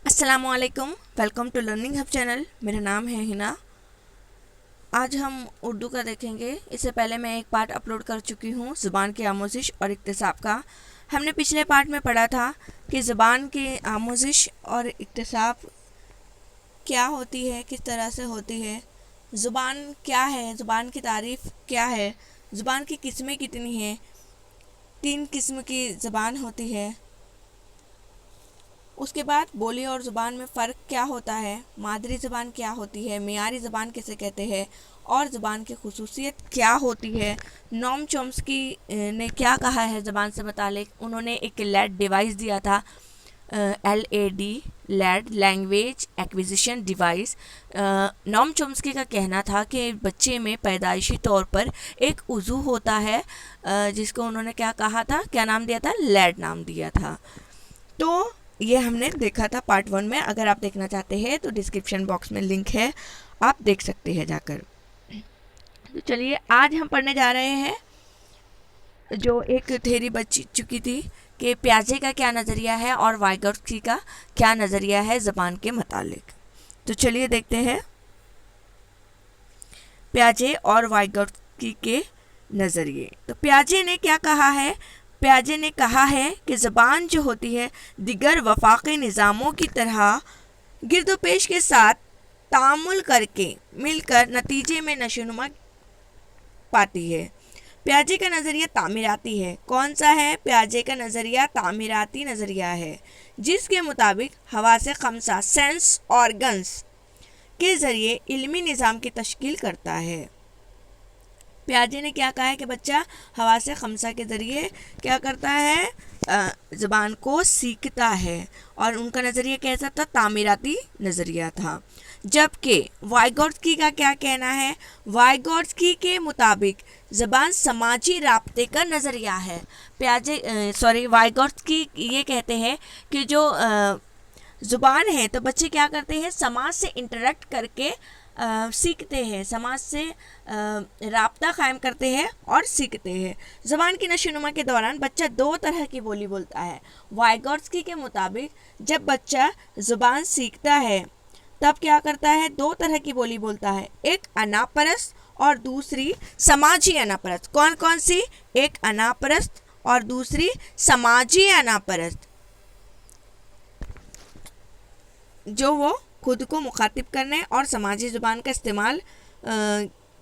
अस्सलामुअलैकुम, welcome to learning hub channel. मेरा नाम है हिना। आज हम उर्दू का देखेंगे। इससे पहले मैं एक पार्ट अपलोड कर चुकी हूँ ज़ुबान की आमोजिश और इक्तिसाब का। हमने पिछले पार्ट में पढ़ा था कि ज़ुबान की आमोजिश और इक्तिसाब क्या होती है, किस तरह से होती है, ज़ुबान क्या है, ज़ुबान की तारीफ़ क्या है, ज़ुबान की किस्में कितनी हैं, 3 किस्म की ज़ुबान होती है। उसके बाद बोली और ज़ुबान में फ़र्क क्या होता है, मादरी ज़ुबान क्या होती है, मियारी ज़ुबान किसे कहते हैं और ज़ुबान की खुसूसियत क्या होती है। नोम चॉम्स्की ने क्या कहा है ज़ुबान से मुतालिक। उन्होंने एक लैड डिवाइस दिया था, LAD, LAD language acquisition device. Noam Chomsky का कहना था कि बच्चे में पैदाइशी तौर पर एक उज़ू होता है, जिसको उन्होंने क्या कहा था, क्या नाम दिया था, लैड नाम दिया था। तो ये हमने देखा था पार्ट 1 में। अगर आप देखना चाहते हैं तो डिस्क्रिप्शन बॉक्स में लिंक है, आप देख सकते हैं जाकर। तो चलिए, आज हम पढ़ने जा रहे हैं जो एक थ्योरी बच चुकी थी कि प्याजे का क्या नज़रिया है और वाइगोत्स्की का क्या नज़रिया है ज़बान के मुतालिक। तो चलिए देखते हैं प्याजे और वाइगोत्स्की के नज़रिए। तो प्याजे ने क्या कहा है? प्याजे ने कहा है कि ज़बान जो होती है दिगर वफाकी निज़ामों की तरह गिरदोपेश के साथ तामुल करके मिलकर नतीजे में नशोनुमा पाती है। प्याजे का नज़रिया तामीराती है। कौन सा है? प्याजे का नज़रिया तामीराती नज़रिया है, जिसके मुताबिक हवासे खमसा सेंस ऑर्गन्स के ज़रिए इल्मी निज़ाम की तश्कील करता है। प्याजे ने क्या कहा है कि बच्चा हवासे खमसा के ज़रिए क्या करता है, ज़बान को सीखता है, और उनका नज़रिया कैसा था? तामीराती नज़रिया था। जबकि वाइगोत्स्की का क्या कहना है? वाइगोत्स्की के मुताबिक ज़बान समाजी राब्ते का नज़रिया है। वाइगोत्स्की ये कहते हैं कि जो ज़ुबान है तो बच्चे क्या करते हैं, समाज से इंटरेक्ट करके सीखते हैं, समाज से राब्ता कायम करते हैं और सीखते हैं। ज़बान की नशोनुमा के दौरान बच्चा 2 तरह की बोली बोलता है। वाइगोत्स्की के मुताबिक जब बच्चा ज़ुबान सीखता है तब क्या करता है, 2 तरह की बोली बोलता है, एक अनापरस्त और दूसरी समाजी अनापरस्त। कौन कौन सी? एक अनापरस्त और दूसरी समाजी अनापरस्त, जो वो खुद को मुखातिब करने और समाजी ज़ुबान का इस्तेमाल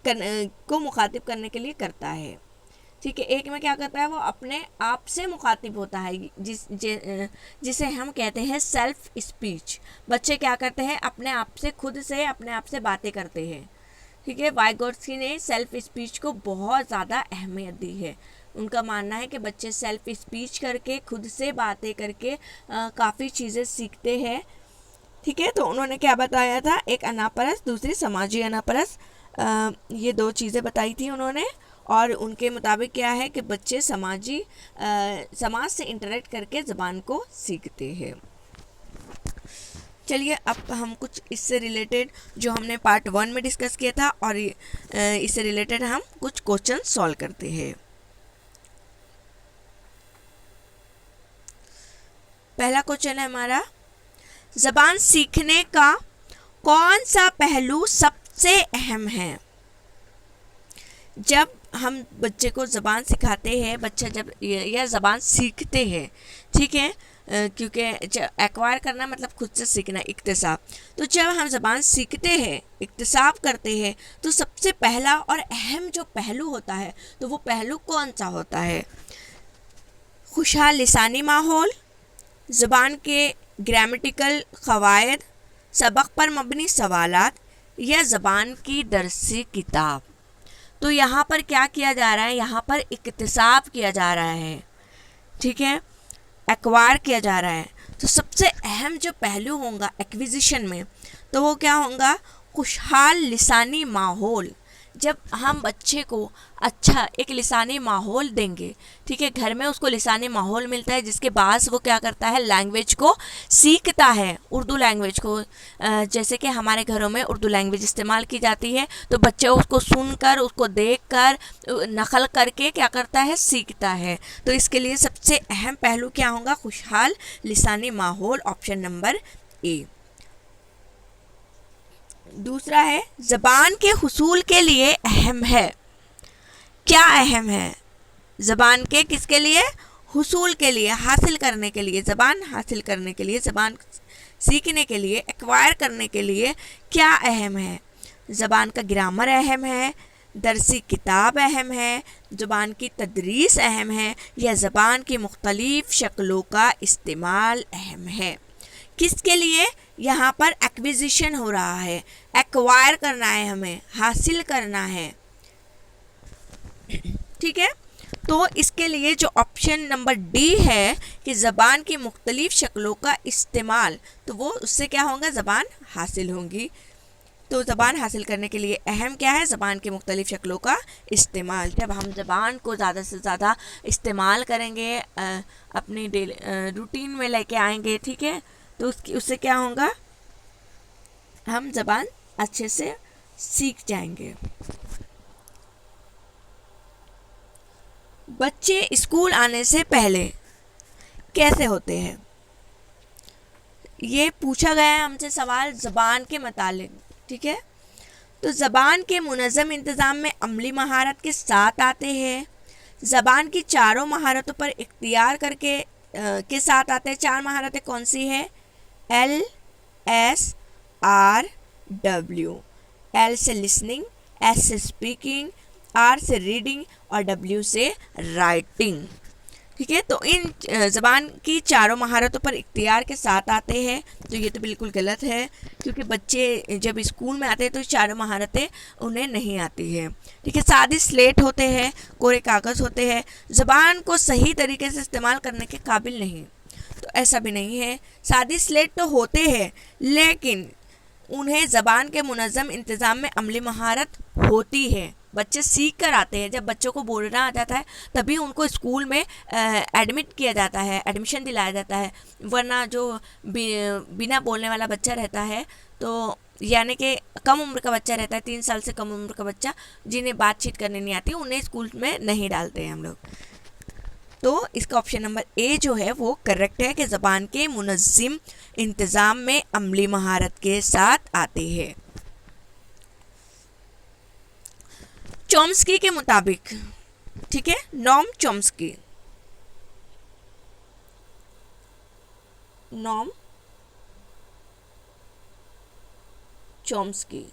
को मुखातिब करने के लिए करता है। ठीक है। एक में क्या करता है, वो अपने आप से मुखातिब होता है, जिसे हम कहते हैं सेल्फ स्पीच। बच्चे क्या करते हैं, अपने आप से, खुद से अपने आप से बातें करते हैं। ठीक है। वाइगोत्स्की ने सेल्फ स्पीच को बहुत ज़्यादा अहमियत दी है। उनका मानना है कि बच्चे सेल्फ स्पीच करके, खुद से बातें करके काफ़ी चीज़ें सीखते हैं। ठीक है। तो उन्होंने क्या बताया था, एक अनापरस्त, दूसरी समाजी अनापरस्त, ये 2 चीज़ें बताई थी उन्होंने। और उनके मुताबिक क्या है कि बच्चे समाज से इंटरेक्ट करके ज़बान को सीखते हैं। चलिए, अब हम कुछ इससे रिलेटेड जो हमने पार्ट 1 में डिस्कस किया था और इससे रिलेटेड हम कुछ क्वेश्चन सॉल्व करते हैं। पहला क्वेश्चन है हमारा, ज़बान सीखने का कौन सा पहलू सबसे अहम है? जब हम बच्चे को ज़बान सिखाते हैं, बच्चा जब यह ज़बान सीखते हैं, ठीक है, क्योंकि एक्वायर करना मतलब खुद से सीखना, इक्तिसाब। तो जब हम ज़बान सीखते हैं, इक्तिसाब करते हैं, तो सबसे पहला और अहम जो पहलू होता है, तो वो पहलू कौन सा होता है? खुशहाल लिसानी माहौल, ज़बान के ग्रामेटिकल क़वायद, सबक पर मबनी सवालात, या ज़बान की दरसी किताब। तो यहाँ पर क्या किया जा रहा है, यहाँ पर इक्तिसाब किया जा रहा है। ठीक है, एक्वायर किया जा रहा है। तो सबसे अहम जो पहलू होगा एक्विजिशन में, तो वो क्या होगा, खुशहाल लिसानी माहौल। जब हम बच्चे को अच्छा एक लिसानी माहौल देंगे, ठीक है, घर में उसको लिसानी माहौल मिलता है, जिसके बाद वो क्या करता है, लैंग्वेज को सीखता है, उर्दू लैंग्वेज को। जैसे कि हमारे घरों में उर्दू लैंग्वेज इस्तेमाल की जाती है, तो बच्चा उसको सुनकर, उसको देखकर, नकल करके क्या करता है, सीखता है। तो इसके लिए सबसे अहम पहलू क्या होगा, खुशहाल लिसानी माहौल। ऑप्शन नंबर ए। दूसरा है ज़बान के हुसूल के लिए अहम है। क्या अहम है? ज़बान के किसके लिए? हुसूल के लिए, हासिल करने के लिए, ज़बान हासिल करने के लिए, ज़बान सीखने के लिए, एक्वायर करने के लिए क्या अहम है? ज़बान का ग्रामर अहम है, दरसी किताब अहम है, ज़बान की तदरीस अहम है, या ज़बान की मुख्तलिफ शक्लों का इस्तेमाल अहम है। किसके लिए? यहाँ पर एक्विजिशन हो रहा है, एक्वायर करना है, हमें हासिल करना है। ठीक है, तो इसके लिए जो ऑप्शन नंबर डी है कि ज़बान की मुख्तलिफ शक्लों का इस्तेमाल, तो वो उससे क्या होगा? ज़बान हासिल होंगी। तो ज़बान हासिल करने के लिए अहम क्या है? ज़बान की मुख्तलिफ शक्लों का इस्तेमाल। जब हम ज़बान को ज़्यादा से ज़्यादा इस्तेमाल करेंगे, अपनी डेली रूटीन में लेके आएंगे, ठीक है, तो उससे क्या होगा? हम ज़बान अच्छे से सीख जाएंगे। बच्चे स्कूल आने से पहले कैसे होते हैं? ये पूछा गया है हमसे सवाल ज़बान के मुतालिक। ठीक है, तो ज़बान के मुनज़्ज़म इंतज़ाम में अमली महारत के साथ आते हैं। ज़बान की चारों महारतों पर इख्तियार करके के साथ आते हैं। चार महारतें कौन सी है? L S R W। L से लिसनिंग, S से स्पीकिंग, R से रीडिंग और W से राइटिंग। ठीक है, तो इन ज़बान की चारों महारतों पर इख्तियार के साथ आते हैं, तो ये तो बिल्कुल गलत है, क्योंकि बच्चे जब स्कूल में आते हैं तो चारों महारतें उन्हें नहीं आती है। ठीक है, सादी स्लेट होते हैं, कोरे कागज़ होते हैं, ज़बान को सही तरीके से इस्तेमाल करने के काबिल नहीं। तो ऐसा भी नहीं है, सादी स्लेट तो होते हैं लेकिन उन्हें ज़बान के मुनज़्ज़म इंतज़ाम में अमली महारत होती है। बच्चे सीख कर आते हैं, जब बच्चों को बोलना आ जाता है तभी उनको स्कूल में एडमिट किया जाता है, एडमिशन दिलाया जाता है। वरना जो बिना बोलने वाला बच्चा रहता है, तो यानी कि कम उम्र का बच्चा रहता है, 3 साल से कम उम्र का बच्चा जिन्हें बातचीत करने नहीं आती, उन्हें स्कूल में नहीं डालते हैं हम लोग। तो इसका ऑप्शन नंबर ए जो है वो करेक्ट है कि ज़बान के मुनज़्ज़म इंतज़ाम में अमली महारत के साथ आते हैं। चॉम्स्की के मुताबिक, ठीक है, Noam Chomsky, Noam Chomsky,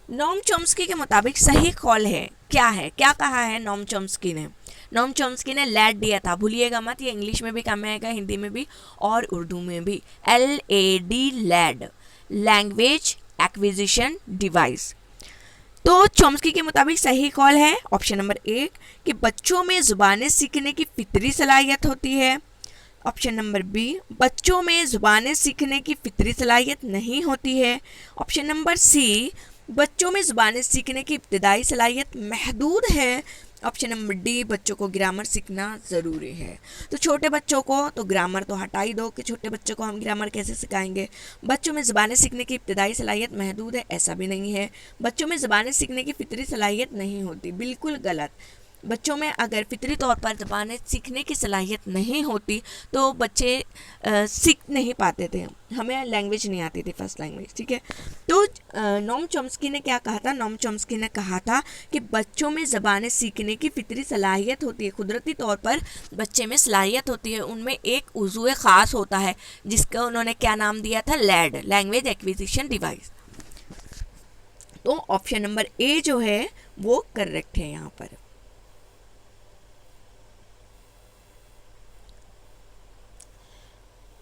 Noam Chomsky के मुताबिक सही कॉल है क्या है? क्या कहा है नॉम चॉम्स्की ने? नॉम चॉम्स्की ने लैड दिया था, भूलिएगा मत, ये इंग्लिश में भी काम आएगा, हिंदी में भी और उर्दू में भी। LAD, LAD, language acquisition device. तो चॉम्स्की के मुताबिक सही कॉल है ऑप्शन नंबर 1 कि बच्चों में ज़ुबानें सीखने की फितरी सलाहियत होती है। ऑप्शन नंबर बी, बच्चों में ज़ुबानें सीखने की फितरी सलाहियत नहीं होती है। ऑप्शन नंबर सी, बच्चों में ज़ुबानें सीखने की इब्तिदाई सलाहियत महदूद है। ऑप्शन नंबर डी, बच्चों को ग्रामर सीखना ज़रूरी है। तो छोटे बच्चों को तो ग्रामर तो हटा ही दो कि छोटे बच्चों को हम ग्रामर कैसे सिखाएंगे। बच्चों में ज़बानें सीखने की इब्तिदाई सलाहियत महदूद है, ऐसा भी नहीं है। बच्चों में ज़बानें सीखने की फितरी सलाहियत नहीं होती, बिल्कुल गलत। बच्चों में अगर फितरी तौर पर ज़बानें सीखने की सलाहियत नहीं होती तो बच्चे सीख नहीं पाते थे, हमें लैंग्वेज नहीं आती थी, फर्स्ट लैंग्वेज। ठीक है, तो नॉम चॉम्स्की ने क्या कहा था? नॉम चॉम्स्की ने कहा था कि बच्चों में ज़बानें सीखने की फितरी सलाहियत होती है, कुदरती तौर पर बच्चे में सलाहियत होती है, उनमें एक उज़्व ख़ास होता है जिसका उन्होंने क्या नाम दिया था? LAD, language acquisition device. तो ऑप्शन नंबर ए जो है वो करेक्ट है यहाँ पर।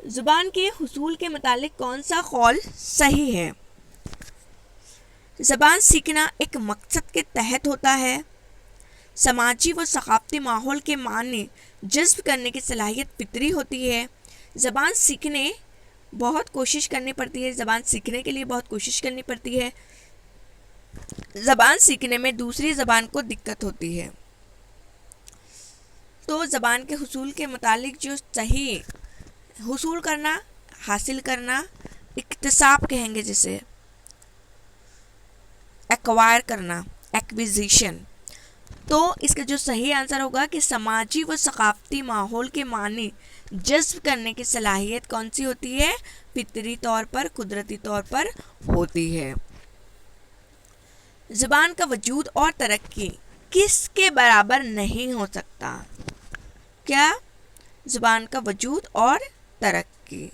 ज़ुबान के हुसूल के मुतालिक कौन सा कौल सही है? ज़बान सीखना एक मकसद के तहत होता है। समाजी व सकाफ़ती माहौल के माने जज्ब करने की सलाहियत फितरी होती है। ज़बान सीखने बहुत कोशिश करनी पड़ती है, ज़बान सीखने के लिए बहुत कोशिश करनी पड़ती है। ज़बान सीखने में दूसरी ज़बान को दिक्कत होती है। तो ज़बान के हुसूल के मुतालिक जो सही हुसूल करना, हासिल करना, इक्तिसाब कहेंगे जिसे, एक्वायर करना, एक्विजिशन, तो इसका जो सही आंसर होगा कि समाजी व सकाफती माहौल के मानी जज्ब करने की सलाहियत कौन सी होती है, फितरी तौर पर, कुदरती तौर पर होती है। ज़ुबान का वजूद और तरक्की किसके बराबर नहीं हो सकता? क्या? ज़ुबान का वजूद और तरक्की।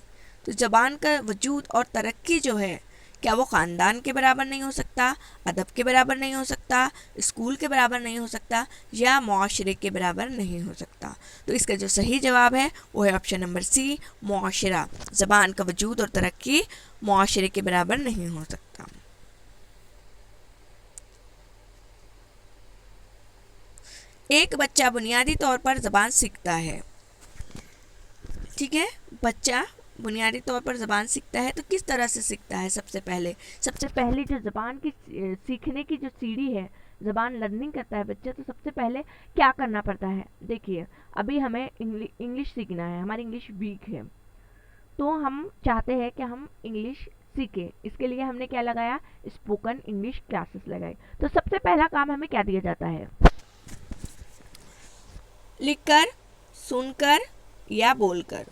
तो ज़ुबान का वजूद और तरक्की जो है, क्या वो ख़ानदान के बराबर नहीं हो सकता, अदब के बराबर नहीं हो सकता, स्कूल के बराबर नहीं हो सकता, या मुआशरे के बराबर नहीं हो सकता? तो इसका जो सही जवाब है वो है ऑप्शन नंबर सी, मुआशरा। ज़बान का वजूद और तरक्की मुआशरे के बराबर नहीं हो सकता। एक बच्चा बुनियादी तौर पर ज़बान सीखता है, ठीक है, बच्चा बुनियादी तौर पर ज़बान सीखता है तो किस तरह से सीखता है? सबसे पहले जो ज़बान की सीखने की जो सीढ़ी है, ज़बान लर्निंग करता है बच्चा, तो सबसे पहले क्या करना पड़ता है? देखिए, अभी हमें इंग्लिश सीखना है, हमारी इंग्लिश वीक है, तो हम चाहते हैं कि हम इंग्लिश सीखें। इसके लिए हमने क्या लगाया? स्पोकन इंग्लिश क्लासेस लगाई। तो सबसे पहला काम हमें क्या दिया जाता है? लिखकर, सुनकर या बोलकर।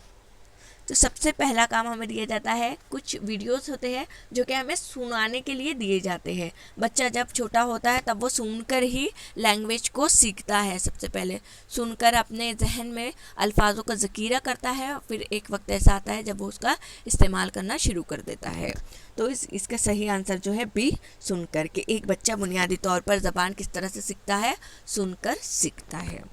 तो सबसे पहला काम हमें दिया जाता है, कुछ वीडियोस होते हैं जो कि हमें सुनाने के लिए दिए जाते हैं। बच्चा जब छोटा होता है तब वो सुनकर ही लैंग्वेज को सीखता है। सबसे पहले सुनकर अपने जहन में अल्फाजों का ज़ख़ीरा करता है, और फिर एक वक्त ऐसा आता है जब वो उसका इस्तेमाल करना शुरू कर देता है। तो इसका सही आंसर जो है बी, सुनकर के। एक बच्चा बुनियादी तौर पर ज़बान किस तरह से सीखता है? सुनकर सीखता है।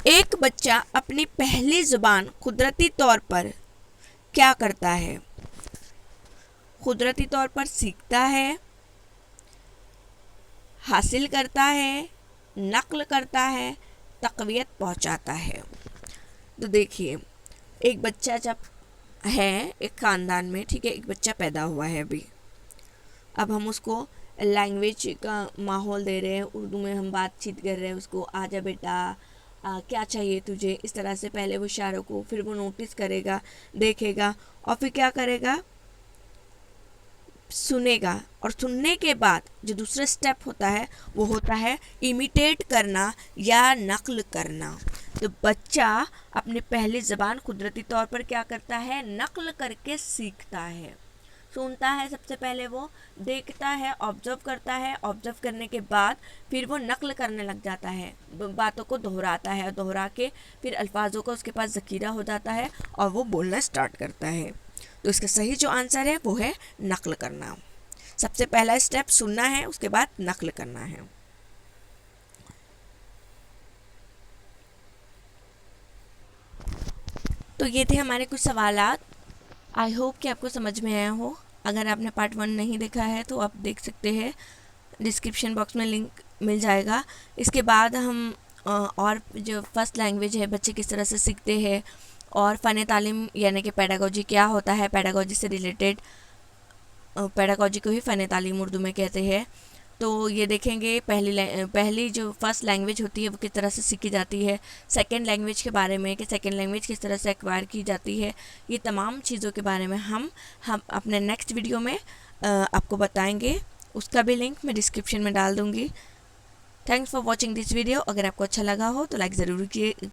एक बच्चा अपनी पहली ज़ुबान कुदरती तौर पर क्या करता है? कुदरती तौर पर सीखता है, हासिल करता है, नक़ल करता है, तक़वियत पहुंचाता है। तो देखिए, एक बच्चा जब है एक ख़ानदान में, ठीक है, एक बच्चा पैदा हुआ है अभी, अब हम उसको लैंग्वेज का माहौल दे रहे हैं, उर्दू में हम बातचीत कर रहे हैं, उसको आजा बेटा, क्या चाहिए तुझे, इस तरह से पहले वो इशारों को, फिर वो नोटिस करेगा, देखेगा, और फिर क्या करेगा? सुनेगा। और सुनने के बाद जो दूसरा स्टेप होता है वो होता है इमिटेट करना या नक़ल करना। तो बच्चा अपनी पहली ज़बान कुदरती तौर पर क्या करता है? नक़ल करके सीखता है। सुनता है सबसे पहले, वो देखता है, ऑब्ज़र्व करता है, ऑब्ज़र्व करने के बाद फिर वो नक़ल करने लग जाता है, बातों को दोहराता है, दोहरा के फिर अल्फाजों का उसके पास ज़ख़ीरा हो जाता है और वो बोलना स्टार्ट करता है। तो इसका सही जो आंसर है वो है नक़ल करना। सबसे पहला स्टेप सुनना है, उसके बाद नक़ल करना है। तो ये थे हमारे कुछ सवालात। आई होप कि आपको समझ में आया हो। अगर आपने पार्ट 1 नहीं देखा है तो आप देख सकते हैं, डिस्क्रिप्शन बॉक्स में लिंक मिल जाएगा। इसके बाद हम और जो फर्स्ट लैंग्वेज है बच्चे किस तरह से सीखते हैं, और फ़न तालीम यानी कि पेडागोजी क्या होता है, पेडागोजी से रिलेटेड, पेडागोजी को ही फ़न तालीम उर्दू में कहते हैं, तो ये देखेंगे। पहली जो फर्स्ट लैंग्वेज होती है वो किस तरह से सीखी जाती है, सेकंड लैंग्वेज के बारे में कि सेकंड लैंग्वेज किस तरह से एक्वायर की जाती है, ये तमाम चीज़ों के बारे में हम अपने नेक्स्ट वीडियो में आपको बताएंगे। उसका भी लिंक मैं डिस्क्रिप्शन में डाल दूँगी। Thanks for watching this video. अगर आपको अच्छा लगा हो तो लाइक ज़रूर